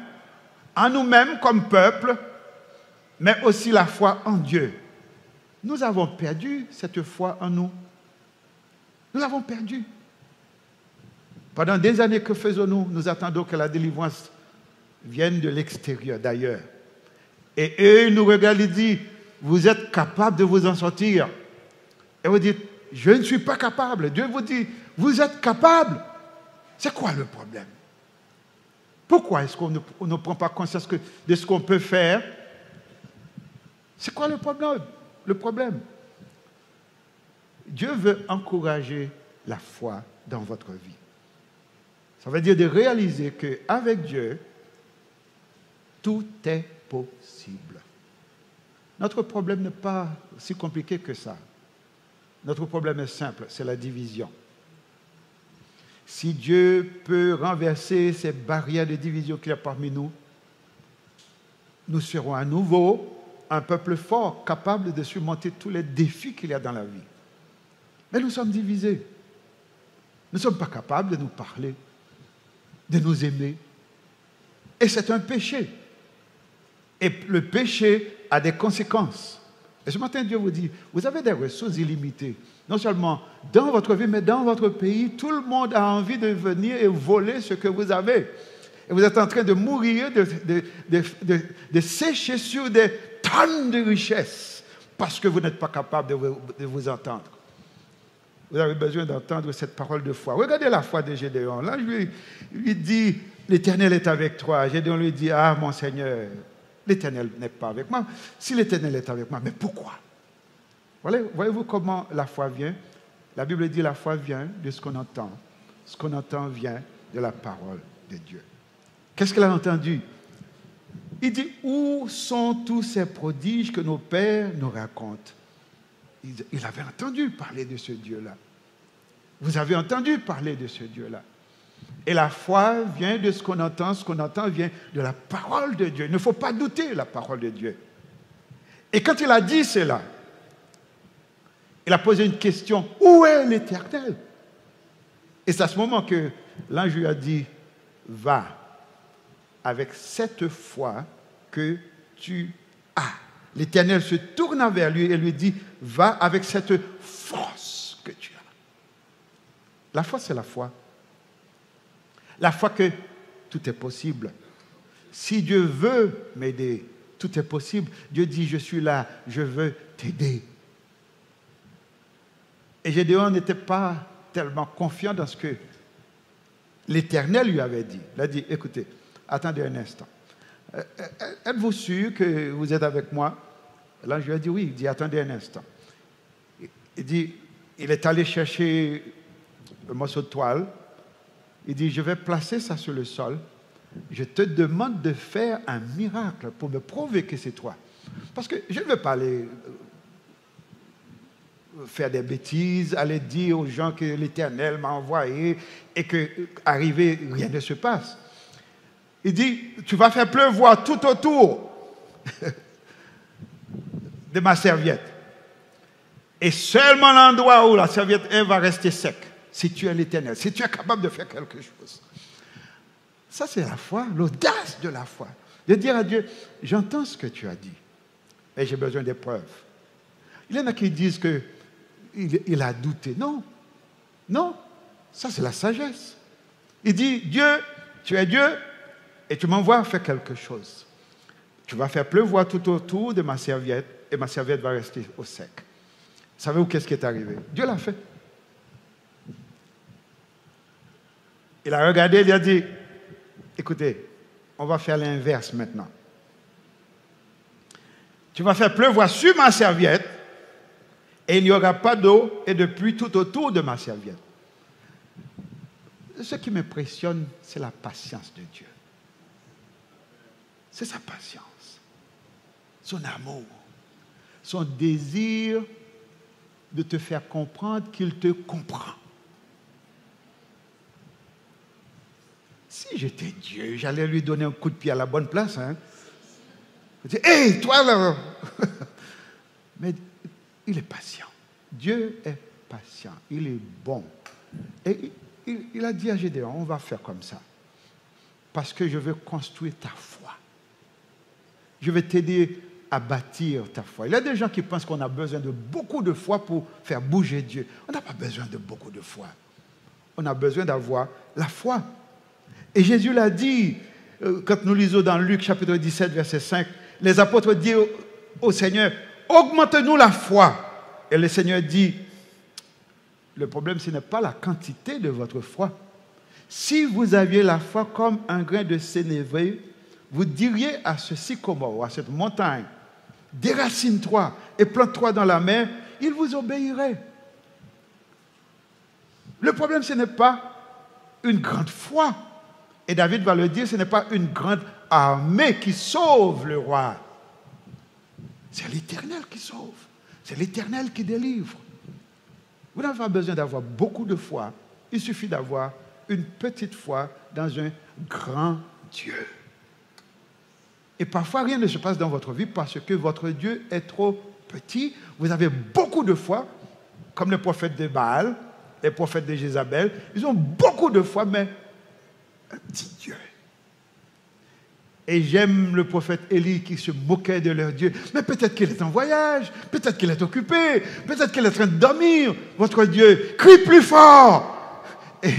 en nous-mêmes comme peuple, mais aussi la foi en Dieu. Nous avons perdu cette foi en nous. Nous l'avons perdue. Pendant des années, que faisons-nous? Nous attendons que la délivrance vienne de l'extérieur, d'ailleurs. Et eux, ils nous regardent et disent, vous êtes capable de vous en sortir. Et vous dites, je ne suis pas capable. Dieu vous dit, vous êtes capable. C'est quoi le problème? Pourquoi est-ce qu'on ne prend pas conscience de ce qu'on peut faire? C'est quoi le problème? Le problème. Dieu veut encourager la foi dans votre vie. Ça veut dire de réaliser qu'avec Dieu, tout est possible. Notre problème n'est pas si compliqué que ça. Notre problème est simple, c'est la division. Si Dieu peut renverser ces barrières de division qu'il y a parmi nous, nous serons à nouveau un peuple fort, capable de surmonter tous les défis qu'il y a dans la vie. Mais nous sommes divisés. Nous ne sommes pas capables de nous parler, de nous aimer. Et c'est un péché. Et le péché a des conséquences. Et ce matin, Dieu vous dit, vous avez des ressources illimitées. Non seulement dans votre vie, mais dans votre pays, tout le monde a envie de venir et voler ce que vous avez. Et vous êtes en train de mourir, de sécher sur des tonnes de richesses parce que vous n'êtes pas capable de vous entendre. Vous avez besoin d'entendre cette parole de foi. Regardez la foi de Gédéon. Là, je lui dis, l'Éternel est avec toi. Gédéon lui dit, ah mon Seigneur, l'Éternel n'est pas avec moi. Si l'Éternel est avec moi, mais pourquoi? Voyez-vous comment la foi vient? La Bible dit la foi vient de ce qu'on entend. Ce qu'on entend vient de la parole de Dieu. Qu'est-ce qu'il a entendu? Il dit, où sont tous ces prodiges que nos pères nous racontent? Il avait entendu parler de ce Dieu-là. Vous avez entendu parler de ce Dieu-là. Et la foi vient de ce qu'on entend vient de la parole de Dieu. Il ne faut pas douter la parole de Dieu. Et quand il a dit cela, il a posé une question, où est l'Éternel? Et c'est à ce moment que l'ange lui a dit, va avec cette foi que tu as. L'Éternel se tourna vers lui et lui dit, va avec cette force que tu as. La foi, c'est la foi. La foi que tout est possible. Si Dieu veut m'aider, tout est possible. Dieu dit, je suis là, je veux t'aider. Et Gédéon n'était pas tellement confiant dans ce que l'Éternel lui avait dit. Il a dit, écoutez, attendez un instant. Êtes-vous sûr que vous êtes avec moi? L'ange lui a dit oui. Il dit, attendez un instant. Il dit, il est allé chercher un morceau de toile. Il dit, je vais placer ça sur le sol. Je te demande de faire un miracle pour me prouver que c'est toi. Parce que je ne veux pas aller faire des bêtises, aller dire aux gens que l'Éternel m'a envoyé et que, arrivé, rien ne se passe. Il dit, tu vas faire pleuvoir tout autour de ma serviette. Et seulement l'endroit où la serviette va rester sec, si tu es l'Éternel, si tu es capable de faire quelque chose. Ça, c'est la foi, l'audace de la foi. De dire à Dieu, j'entends ce que tu as dit, mais j'ai besoin des preuves. Il y en a qui disent qu'il a douté. Non, non, ça c'est la sagesse. Il dit, Dieu, tu es Dieu, et tu m'envoies faire quelque chose. Tu vas faire pleuvoir tout autour de ma serviette, et ma serviette va rester au sec. Savez-vous qu'est-ce qui est arrivé? Dieu l'a fait. Il a regardé, il a dit, écoutez, on va faire l'inverse maintenant. Tu vas faire pleuvoir sur ma serviette et il n'y aura pas d'eau et de pluie tout autour de ma serviette. Ce qui m'impressionne, c'est la patience de Dieu. C'est sa patience, son amour, son désir de te faire comprendre qu'il te comprend. Si j'étais Dieu, j'allais lui donner un coup de pied à la bonne place. Hein. Je dis, hé, toi là. Mais il est patient. Dieu est patient. Il est bon. Et il a dit à Gédéon, on va faire comme ça. Parce que je veux construire ta foi. Je vais t'aider à bâtir ta foi. Il y a des gens qui pensent qu'on a besoin de beaucoup de foi pour faire bouger Dieu. On n'a pas besoin de beaucoup de foi. On a besoin d'avoir la foi. Et Jésus l'a dit, quand nous lisons dans Luc chapitre 17, verset 5, les apôtres disent au Seigneur, augmente-nous la foi. Et le Seigneur dit, le problème, ce n'est pas la quantité de votre foi. Si vous aviez la foi comme un grain de sénévé, vous diriez à ce sycomore, à cette montagne, déracine-toi et plante-toi dans la mer, il vous obéirait. Le problème, ce n'est pas une grande foi. Et David va le dire, ce n'est pas une grande armée qui sauve le roi. C'est l'Éternel qui sauve. C'est l'Éternel qui délivre. Vous n'avez pas besoin d'avoir beaucoup de foi. Il suffit d'avoir une petite foi dans un grand Dieu. Et parfois, rien ne se passe dans votre vie parce que votre Dieu est trop petit. Vous avez beaucoup de foi, comme les prophètes de Baal, les prophètes de Jézabel. Ils ont beaucoup de foi, mais un petit Dieu. Et j'aime le prophète Élie qui se moquait de leur Dieu. Mais peut-être qu'il est en voyage, peut-être qu'il est occupé, peut-être qu'il est en train de dormir. Votre Dieu crie plus fort. Et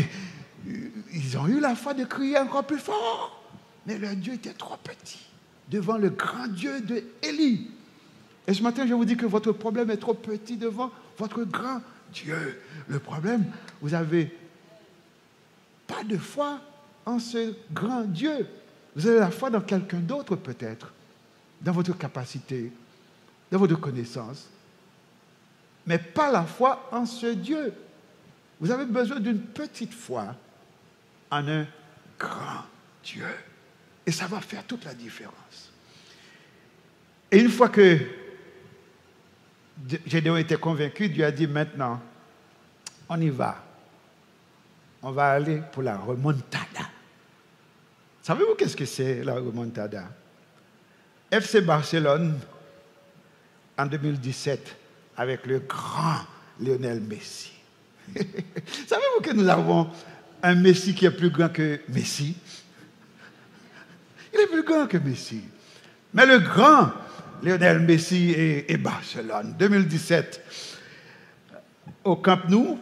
ils ont eu la foi de crier encore plus fort. Mais leur Dieu était trop petit devant le grand Dieu de Élie. Et ce matin, je vous dis que votre problème est trop petit devant votre grand Dieu. Le problème, vous n'avez pas de foi en ce grand Dieu. Vous avez la foi dans quelqu'un d'autre peut-être, dans votre capacité, dans votre connaissance. mais pas la foi en ce Dieu. Vous avez besoin d'une petite foi en un grand Dieu. Et ça va faire toute la différence. Et une fois que Gédéon était convaincu, Dieu a dit maintenant, on y va. On va aller pour la remontada. Savez-vous qu'est-ce que c'est la remontada? FC Barcelone en 2017 avec le grand Lionel Messi. Savez-vous que nous avons un Messi qui est plus grand que Messi? Il est plus grand que Messi. Mais le grand Lionel Messi et Barcelone, 2017, au Camp Nou,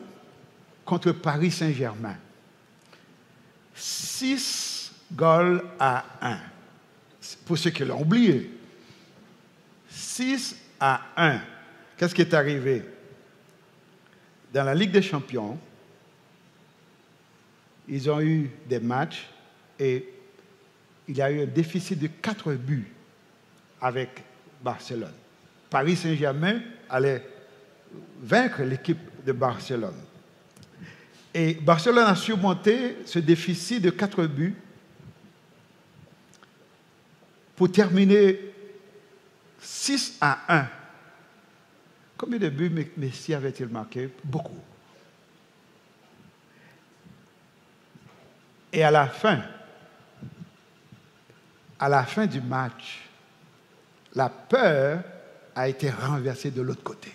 contre Paris Saint-Germain. 6-1. Pour ceux qui l'ont oublié. 6-1. Qu'est-ce qui est arrivé? Dans la Ligue des Champions, ils ont eu des matchs et il y a eu un déficit de 4 buts avec Barcelone. Paris Saint-Germain allait vaincre l'équipe de Barcelone. Et Barcelone a surmonté ce déficit de 4 buts pour terminer 6-1. Combien de buts Messi avait-il marqué? Beaucoup. Et à la fin du match, la peur a été renversée de l'autre côté.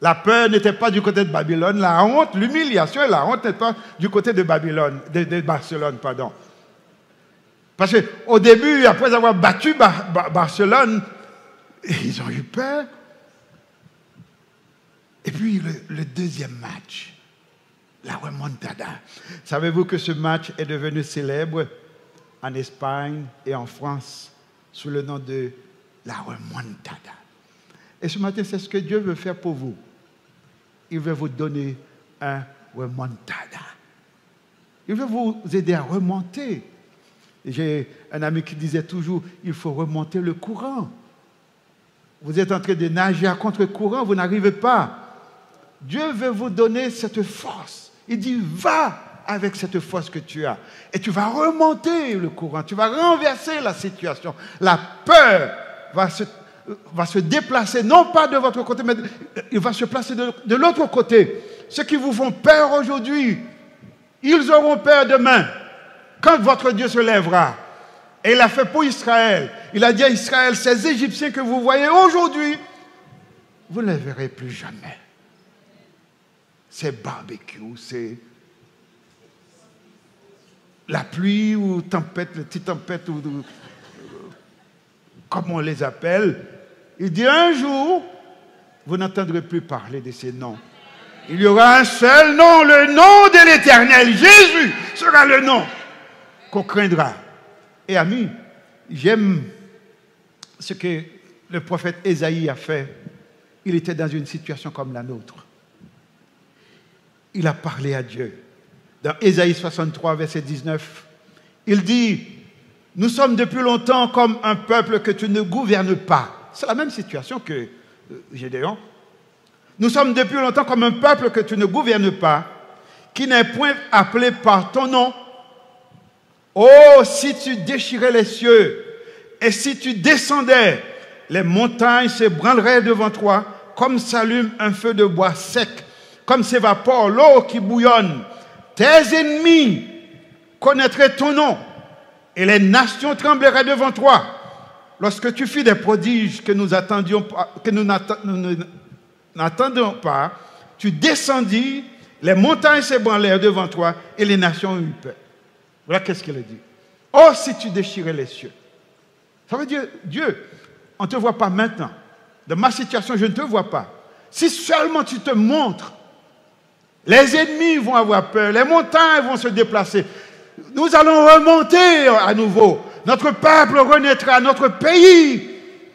La peur n'était pas du côté de Babylone, la honte, l'humiliation et la honte n'étaient pas du côté de Babylone, de Barcelone, pardon. Parce qu'au début, après avoir battu Barcelone, ils ont eu peur. Et puis le deuxième match, la remontada. Savez-vous que ce match est devenu célèbre en Espagne et en France sous le nom de la remontada? Et ce matin, c'est ce que Dieu veut faire pour vous. Il veut vous donner un remontada. Il veut vous aider à remonter. J'ai un ami qui disait toujours, il faut remonter le courant. Vous êtes en train de nager à contre-courant, vous n'arrivez pas. Dieu veut vous donner cette force. Il dit, va avec cette force que tu as. Et tu vas remonter le courant, tu vas renverser la situation. La peur va se déplacer, non pas de votre côté, mais il va se placer de l'autre côté. Ceux qui vous font peur aujourd'hui, ils auront peur demain, quand votre Dieu se lèvera. Et il a fait pour Israël. Il a dit à Israël, ces Égyptiens que vous voyez aujourd'hui, vous ne les verrez plus jamais. C'est barbecue, c'est la pluie ou tempête, les petites tempêtes, ou comme on les appelle. Il dit un jour, vous n'entendrez plus parler de ces noms. Il y aura un seul nom, le nom de l'Éternel. Jésus sera le nom qu'on craindra. Et amis, j'aime ce que le prophète Ésaïe a fait. Il était dans une situation comme la nôtre. Il a parlé à Dieu. Dans Ésaïe 63, verset 19, il dit, nous sommes depuis longtemps comme un peuple que tu ne gouvernes pas. C'est la même situation que Gédéon. Nous sommes depuis longtemps comme un peuple que tu ne gouvernes pas, qui n'est point appelé par ton nom. Oh, si tu déchirais les cieux, et si tu descendais, les montagnes s'ébranleraient devant toi, comme s'allume un feu de bois sec, comme s'évapore l'eau qui bouillonne. Tes ennemis connaîtraient ton nom, et les nations trembleraient devant toi. Lorsque tu fis des prodiges que nous n'attendions pas, tu descendis, les montagnes s'ébranlèrent devant toi, et les nations ont eu peur. Voilà qu'est-ce qu'il a dit. Oh, si tu déchirais les cieux. Ça veut dire, Dieu, on ne te voit pas maintenant. Dans ma situation, je ne te vois pas. Si seulement tu te montres, les ennemis vont avoir peur, les montagnes vont se déplacer. Nous allons remonter à nouveau. Notre peuple renaîtra, notre pays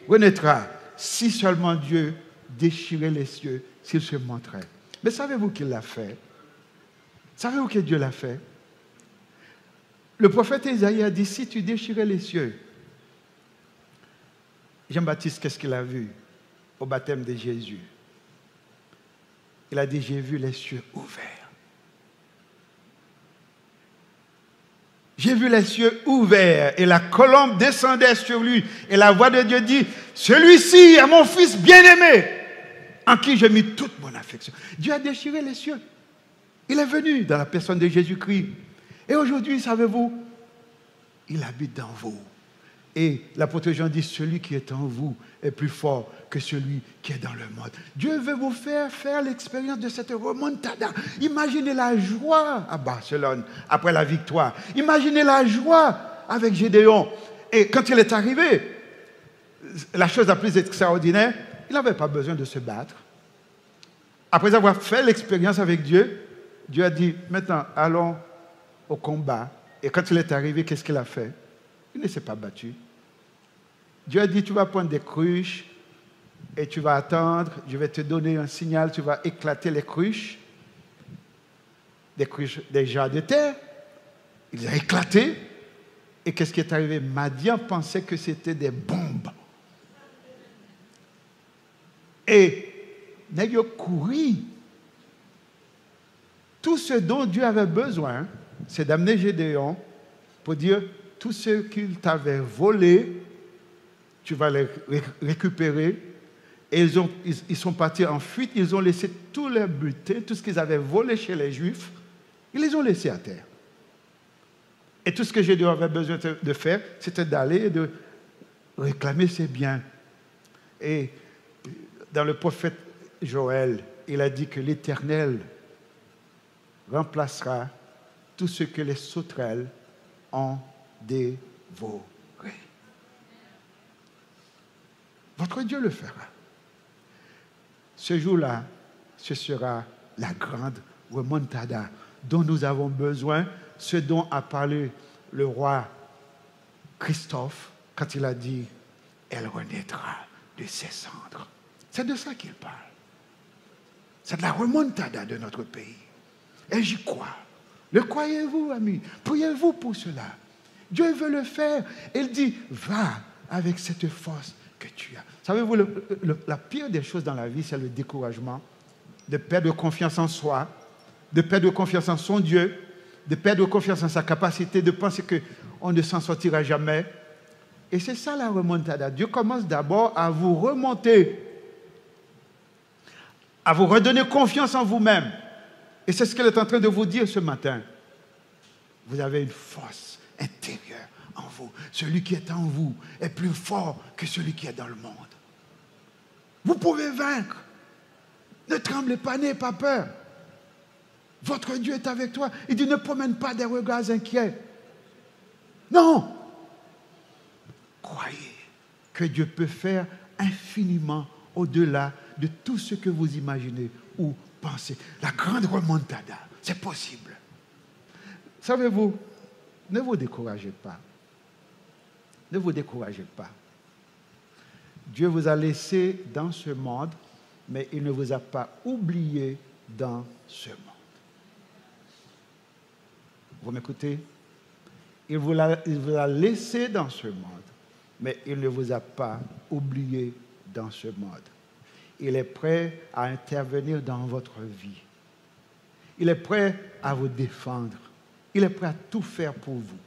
renaîtra. Si seulement Dieu déchirait les cieux, s'il se montrait. Mais savez-vous qu'il l'a fait? Savez-vous que Dieu l'a fait? Le prophète Isaïe a dit, si tu déchirais les cieux. Jean-Baptiste, qu'est-ce qu'il a vu au baptême de Jésus? Il a dit, j'ai vu les cieux ouverts. J'ai vu les cieux ouverts et la colombe descendait sur lui. Et la voix de Dieu dit, celui-ci est mon fils bien-aimé, en qui j'ai mis toute mon affection. Dieu a déchiré les cieux. Il est venu dans la personne de Jésus-Christ. Et aujourd'hui, savez-vous, il habite dans vous. Et l'apôtre Jean dit, celui qui est en vous est plus fort que celui qui est dans le monde. Dieu veut vous faire l'expérience de cette remontada. Imaginez la joie à Barcelone après la victoire. Imaginez la joie avec Gédéon. Et quand il est arrivé, la chose la plus extraordinaire, il n'avait pas besoin de se battre. Après avoir fait l'expérience avec Dieu, Dieu a dit, maintenant, allons au combat. Et quand il est arrivé, qu'est-ce qu'il a fait? Il ne s'est pas battu. Dieu a dit, tu vas prendre des cruches et tu vas attendre, je vais te donner un signal, tu vas éclater les cruches, des jarres de terre. Il a éclaté. Et qu'est-ce qui est arrivé? Madian pensait que c'était des bombes. Et il a couru. Tout ce dont Dieu avait besoin, c'est d'amener Gédéon pour dire, tout ce qu'il t'avait volé, tu vas les récupérer. Et ils sont partis en fuite, ils ont laissé tous les butins, tout ce qu'ils avaient volé chez les Juifs, ils les ont laissés à terre. Et tout ce que Gédéon avait besoin de faire, c'était d'aller et de réclamer ses biens. Et dans le prophète Joël, il a dit que l'Éternel remplacera tout ce que les sauterelles ont dévoré. Votre Dieu le fera. Ce jour-là, ce sera la grande remontada dont nous avons besoin, ce dont a parlé le roi Christophe quand il a dit « Elle renaîtra de ses cendres ». C'est de ça qu'il parle. C'est de la remontada de notre pays. Et j'y crois. Le croyez-vous, amis? Priez-vous pour cela. Dieu veut le faire. Il dit, va avec cette force que tu as. Savez-vous, la pire des choses dans la vie, c'est le découragement, de perdre confiance en soi, de perdre confiance en son Dieu, de perdre confiance en sa capacité, de penser qu'on ne s'en sortira jamais. Et c'est ça la remontada. Dieu commence d'abord à vous remonter, à vous redonner confiance en vous-même. Et c'est ce qu'elle est en train de vous dire ce matin. Vous avez une force intérieure en vous. Celui qui est en vous est plus fort que celui qui est dans le monde. Vous pouvez vaincre. Ne tremblez pas, n'ayez pas peur. Votre Dieu est avec toi. Il dit, ne promène pas des regards inquiets. Non. Croyez que Dieu peut faire infiniment au-delà de tout ce que vous imaginez ou pensez. La grande remontada, c'est possible. Savez-vous, ne vous découragez pas. Ne vous découragez pas. Dieu vous a laissé dans ce monde, mais il ne vous a pas oublié dans ce monde. Vous m'écoutez? Il vous a laissé dans ce monde, mais il ne vous a pas oublié dans ce monde. Il est prêt à intervenir dans votre vie. Il est prêt à vous défendre. Il est prêt à tout faire pour vous.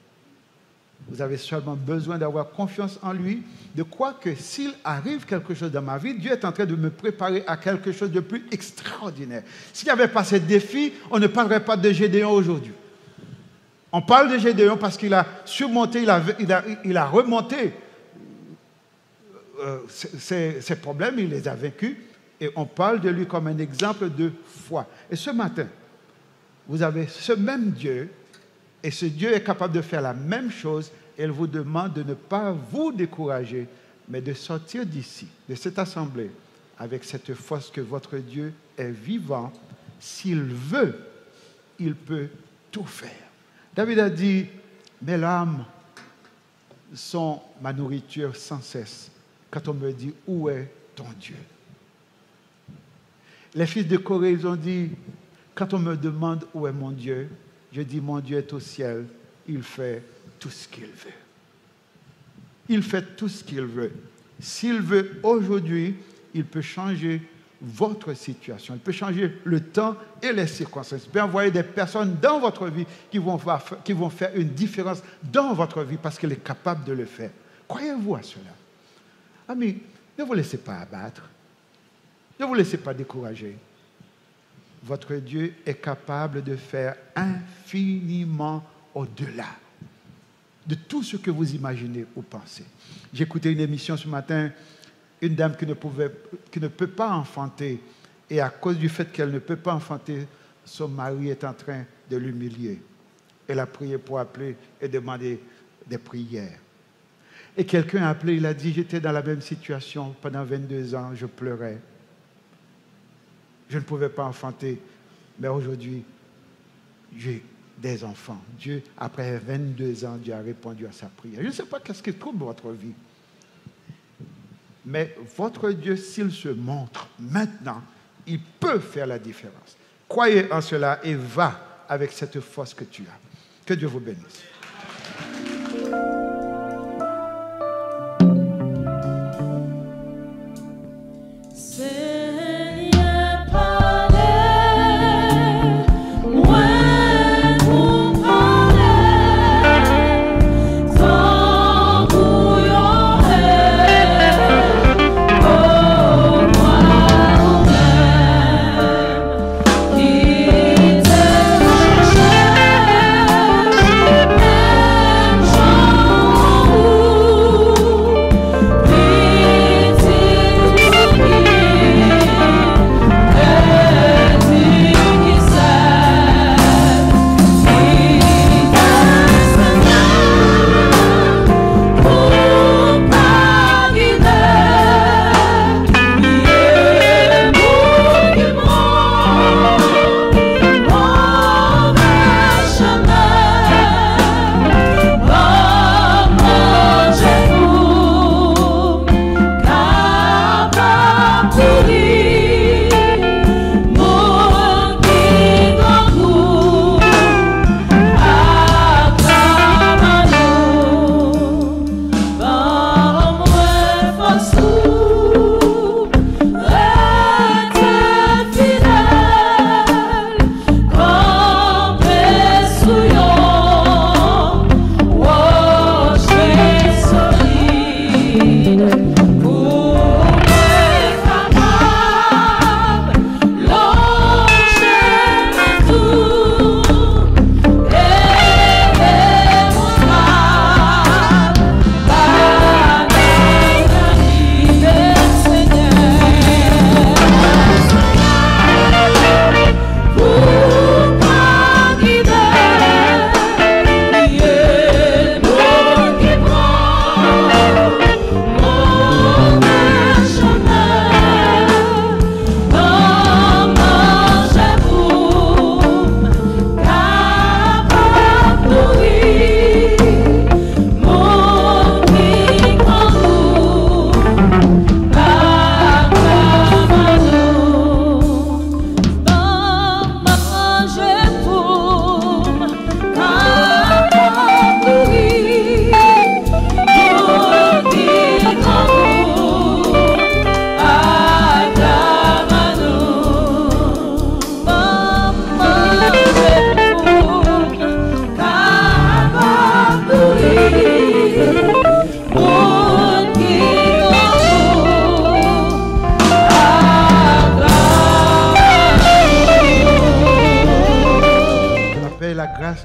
Vous avez seulement besoin d'avoir confiance en lui, de croire que s'il arrive quelque chose dans ma vie, Dieu est en train de me préparer à quelque chose de plus extraordinaire. S'il n'y avait pas ces défis, on ne parlerait pas de Gédéon aujourd'hui. On parle de Gédéon parce qu'il a surmonté, il a remonté ces problèmes, il les a vaincus, et on parle de lui comme un exemple de foi. Et ce matin, vous avez ce même Dieu, et ce Dieu est capable de faire la même chose, et il vous demande de ne pas vous décourager, mais de sortir d'ici, de cette assemblée, avec cette force que votre Dieu est vivant. S'il veut, il peut tout faire. David a dit, mes larmes sont ma nourriture sans cesse. Quand on me dit, où est ton Dieu? Les fils de Corée, ils ont dit, quand on me demande où est mon Dieu, je dis, mon Dieu est au ciel, il fait tout ce qu'il veut. Il fait tout ce qu'il veut. S'il veut aujourd'hui, il peut changer votre situation. Il peut changer le temps et les circonstances. Il peut envoyer des personnes dans votre vie qui vont faire une différence dans votre vie parce qu'il est capable de le faire. Croyez-vous à cela? Amis, ne vous laissez pas abattre. Ne vous laissez pas décourager. Votre Dieu est capable de faire infiniment au-delà de tout ce que vous imaginez ou pensez. J'ai écouté une émission ce matin, une dame qui ne peut pas enfanter, et à cause du fait qu'elle ne peut pas enfanter, son mari est en train de l'humilier. Elle a prié pour appeler et demander des prières. Et quelqu'un a appelé, il a dit, j'étais dans la même situation pendant 22 ans, je pleurais. Je ne pouvais pas enfanter, mais aujourd'hui, j'ai des enfants. Dieu, après 22 ans, Dieu a répondu à sa prière. Je ne sais pas qu'est-ce qui trouble votre vie. Mais votre Dieu, s'il se montre maintenant, il peut faire la différence. Croyez en cela et va avec cette force que tu as. Que Dieu vous bénisse.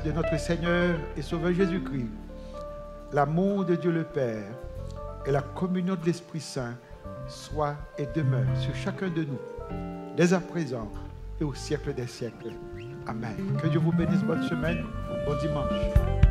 De notre Seigneur et Sauveur Jésus-Christ, l'amour de Dieu le Père et la communion de l'Esprit Saint soit et demeure sur chacun de nous, dès à présent et au siècle des siècles. Amen. Que Dieu vous bénisse. Bonne semaine, bon dimanche.